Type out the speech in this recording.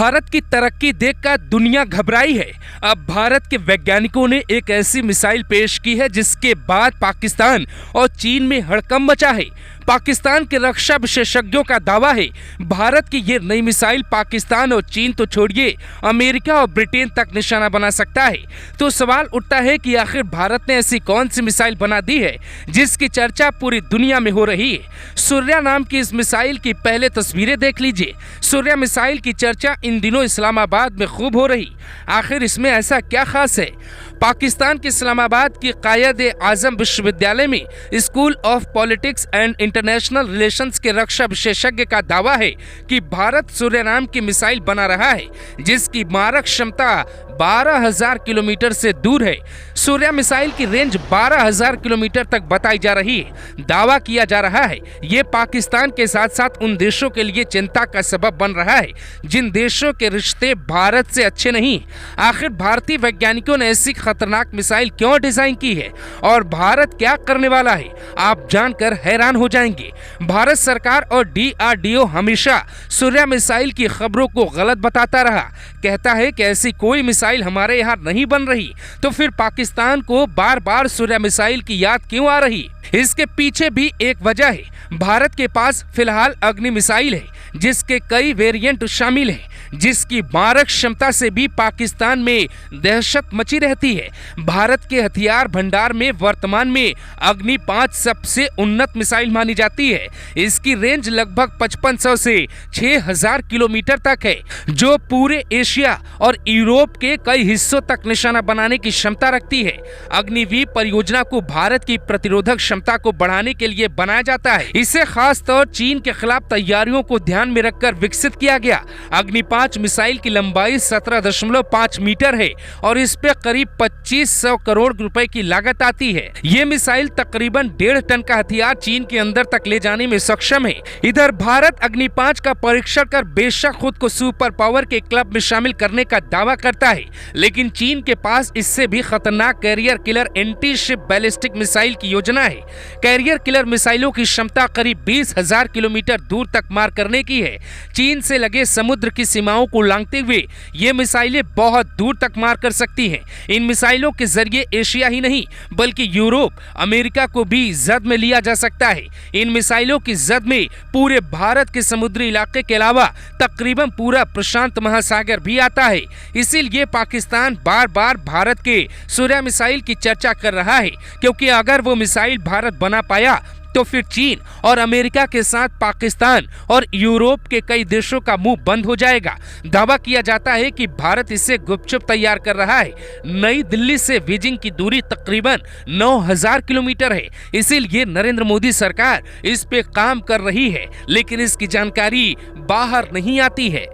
भारत की तरक्की देखकर दुनिया घबराई है। अब भारत के वैज्ञानिकों ने एक ऐसी मिसाइल पेश की है जिसके बाद पाकिस्तान और चीन में हड़कंप मचा है। पाकिस्तान के रक्षा विशेषज्ञों का दावा है भारत की ये नई मिसाइल पाकिस्तान और चीन तो छोड़िए अमेरिका और ब्रिटेन तक निशाना बना सकता है। तो सवाल उठता है कि आखिर भारत ने ऐसी कौन सी मिसाइल बना दी है जिसकी चर्चा पूरी दुनिया में हो रही है। सूर्या नाम की इस मिसाइल की पहले तस्वीरें देख लीजिए। सूर्या मिसाइल की चर्चा इन दिनों इस्लामाबाद में खूब हो रही। आखिर इसमें ऐसा क्या खास है? पाकिस्तान के इस्लामाबाद की कायद-ए-आज़म विश्वविद्यालय में school of politics and international relations के रक्षा विशेषज्ञ का दावा है कि भारत सूर्या नाम की मिसाइल बना रहा है जिसकी मारक क्षमता 12,000 किलोमीटर से दूर है। सूर्या मिसाइल की रेंज 12,000 किलोमीटर तक बताई जा रही है। दावा किया जा रहा है ये पाकिस्तान के साथ साथ उन देशों के लिए चिंता का सबब बन रहा है जिन देशों के रिश्ते भारत से अच्छे नहीं। आखिर भारतीय वैज्ञानिकों ने ऐसी खतरनाक मिसाइल क्यों डिजाइन की है और भारत क्या करने वाला है, आप जानकर हैरान हो जाएंगे। भारत सरकार और DRDO हमेशा सूर्या मिसाइल की खबरों को गलत बताता रहा। कहता है कि ऐसी कोई मिसाइल हमारे यहाँ नहीं बन रही, तो फिर पाकिस्तान को बार बार सूर्या मिसाइल की याद क्यों आ रही? इसके पीछे भी एक वजह है। भारत के पास फिलहाल अग्नि मिसाइल है जिसके कई वेरिएंट शामिल हैं, जिसकी मारक क्षमता से भी पाकिस्तान में दहशत मची रहती है। भारत के हथियार भंडार में वर्तमान में अग्नि 5 सबसे उन्नत मिसाइल मानी जाती है। इसकी रेंज लगभग 5500 से 6000 किलोमीटर तक है जो पूरे एशिया और यूरोप के कई हिस्सों तक निशाना बनाने की क्षमता रखती है। अग्निवीर परियोजना को भारत की प्रतिरोधक क्षमता को बढ़ाने के लिए बनाया जाता है। इसे खास तौर चीन के खिलाफ तैयारियों को ध्यान में रखकर विकसित किया गया। अग्नि 5 मिसाइल की लंबाई 17.5 मीटर है और इस पे करीब 2500 करोड़ रुपए की लागत आती है। ये मिसाइल तकरीबन 1.5 टन का हथियार चीन के अंदर तक ले जाने में सक्षम है। इधर भारत अग्नि 5 का परीक्षण कर बेशक खुद को सुपर पावर के क्लब में शामिल करने का दावा करता है, लेकिन चीन के पास इससे भी खतरनाक carrier killer anti ship ballistic missile की योजना है। कैरियर किलर मिसाइलों की क्षमता करीब 20,000 किलोमीटर दूर तक मार करने की है। चीन से लगे समुद्र की सीमाओं को लांघते हुए ये मिसाइलें बहुत दूर तक मार कर सकती हैं। इन मिसाइलों के जरिए एशिया ही नहीं बल्कि यूरोप, अमेरिका को भी जद में लिया जा सकता है। इन मिसाइलों की जद में पूरे भारत के समुद्री इलाके के अलावा तकरीबन पूरा प्रशांत महासागर भी आता है। इसीलिए पाकिस्तान बार बार भारत के सूर्या मिसाइल की चर्चा कर रहा है, क्योंकि अगर वो मिसाइल भारत बना पाया तो फिर चीन और अमेरिका के साथ पाकिस्तान और यूरोप के कई देशों का मुंह बंद हो जाएगा। दावा किया जाता है कि भारत इसे गुपचुप तैयार कर रहा है। नई दिल्ली से बीजिंग की दूरी तकरीबन 9,000 किलोमीटर है। इसीलिए नरेंद्र मोदी सरकार इस पे काम कर रही है, लेकिन इसकी जानकारी बाहर नहीं आती है।